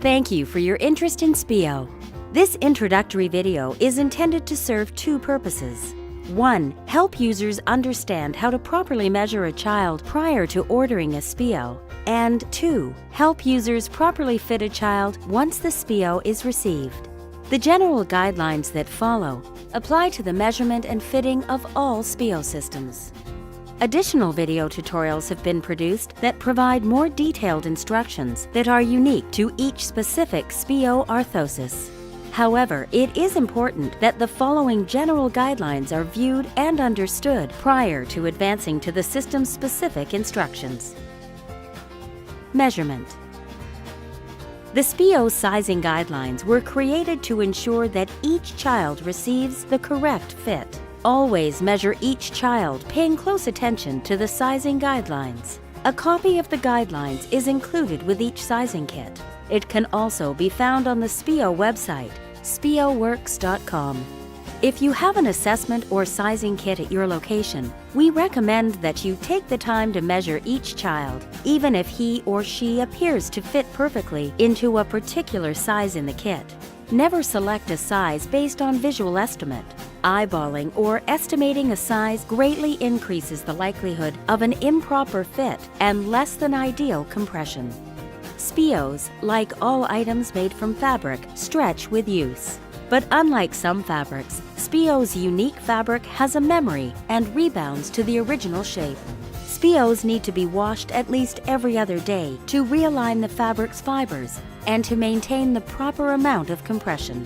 Thank you for your interest in SPIO. This introductory video is intended to serve two purposes. 1. Help users understand how to properly measure a child prior to ordering a SPIO. And 2. Help users properly fit a child once the SPIO is received. The general guidelines that follow apply to the measurement and fitting of all SPIO systems. Additional video tutorials have been produced that provide more detailed instructions that are unique to each specific SPIO orthosis. However, it is important that the following general guidelines are viewed and understood prior to advancing to the system-specific instructions. Measurement. The SPIO sizing guidelines were created to ensure that each child receives the correct fit. Always measure each child, paying close attention to the sizing guidelines. A copy of the guidelines is included with each sizing kit. It can also be found on the SPIO website, spioworks.com. If you have an assessment or sizing kit at your location, we recommend that you take the time to measure each child, even if he or she appears to fit perfectly into a particular size in the kit. Never select a size based on visual estimate. Eyeballing or estimating a size greatly increases the likelihood of an improper fit and less than ideal compression. SPIOs, like all items made from fabric, stretch with use. But unlike some fabrics, SPIO's unique fabric has a memory and rebounds to the original shape. SPIOs need to be washed at least every other day to realign the fabric's fibers and to maintain the proper amount of compression.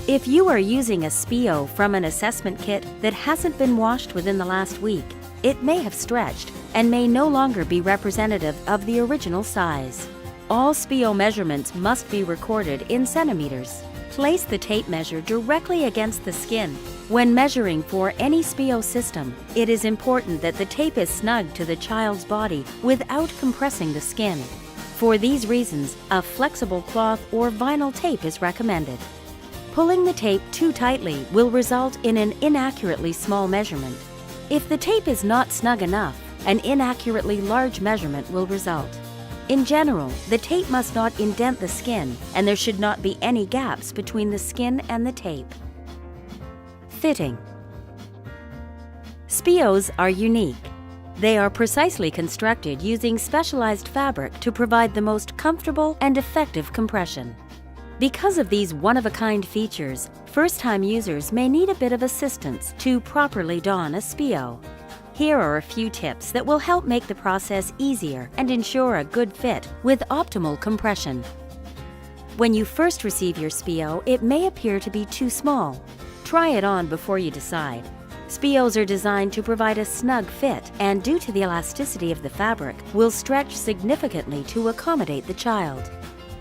If you are using a SPIO from an assessment kit that hasn't been washed within the last week, it may have stretched and may no longer be representative of the original size. All SPIO measurements must be recorded in centimeters. Place the tape measure directly against the skin. When measuring for any SPIO system, it is important that the tape is snug to the child's body without compressing the skin. For these reasons, a flexible cloth or vinyl tape is recommended. Pulling the tape too tightly will result in an inaccurately small measurement. If the tape is not snug enough, an inaccurately large measurement will result. In general, the tape must not indent the skin, and there should not be any gaps between the skin and the tape. Fitting. SPIOs are unique. They are precisely constructed using specialized fabric to provide the most comfortable and effective compression. Because of these one-of-a-kind features, first-time users may need a bit of assistance to properly don a SPIO. Here are a few tips that will help make the process easier and ensure a good fit with optimal compression. When you first receive your SPIO, it may appear to be too small. Try it on before you decide. SPIOs are designed to provide a snug fit and, due to the elasticity of the fabric, will stretch significantly to accommodate the child.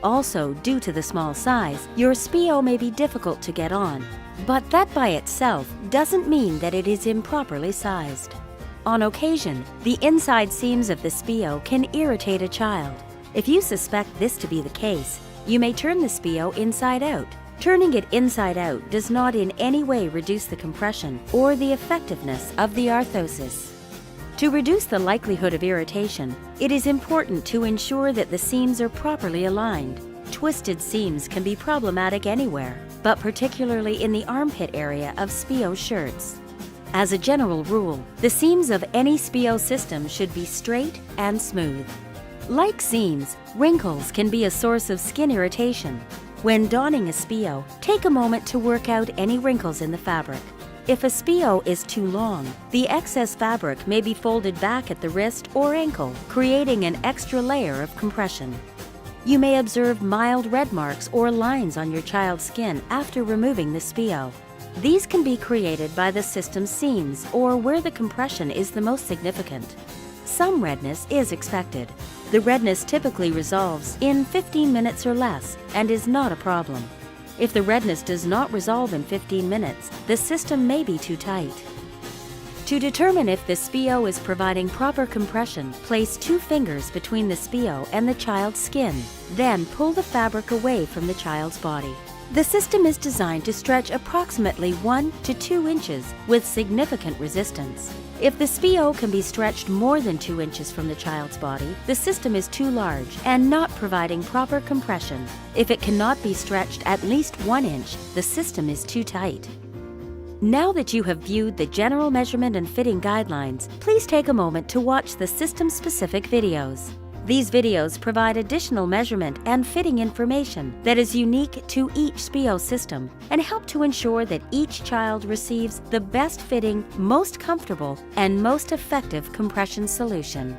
Also, due to the small size, your SPIO may be difficult to get on, but that by itself doesn't mean that it is improperly sized. On occasion, the inside seams of the SPIO can irritate a child. If you suspect this to be the case, you may turn the SPIO inside out. Turning it inside out does not in any way reduce the compression or the effectiveness of the orthosis. To reduce the likelihood of irritation, it is important to ensure that the seams are properly aligned. Twisted seams can be problematic anywhere, but particularly in the armpit area of SPIO shirts. As a general rule, the seams of any SPIO system should be straight and smooth. Like seams, wrinkles can be a source of skin irritation. When donning a SPIO, take a moment to work out any wrinkles in the fabric. If a SPIO is too long, the excess fabric may be folded back at the wrist or ankle, creating an extra layer of compression. You may observe mild red marks or lines on your child's skin after removing the SPIO. These can be created by the system's seams or where the compression is the most significant. Some redness is expected. The redness typically resolves in 15 minutes or less and is not a problem. If the redness does not resolve in 15 minutes, the system may be too tight. To determine if the SPIO is providing proper compression, place 2 fingers between the SPIO and the child's skin. Then pull the fabric away from the child's body. The system is designed to stretch approximately 1 to 2 inches with significant resistance. If the SPIO can be stretched more than 2 inches from the child's body, the system is too large and not providing proper compression. If it cannot be stretched at least 1 inch, the system is too tight. Now that you have viewed the general measurement and fitting guidelines, please take a moment to watch the system-specific videos. These videos provide additional measurement and fitting information that is unique to each SPIO system and help to ensure that each child receives the best fitting, most comfortable, and most effective compression solution.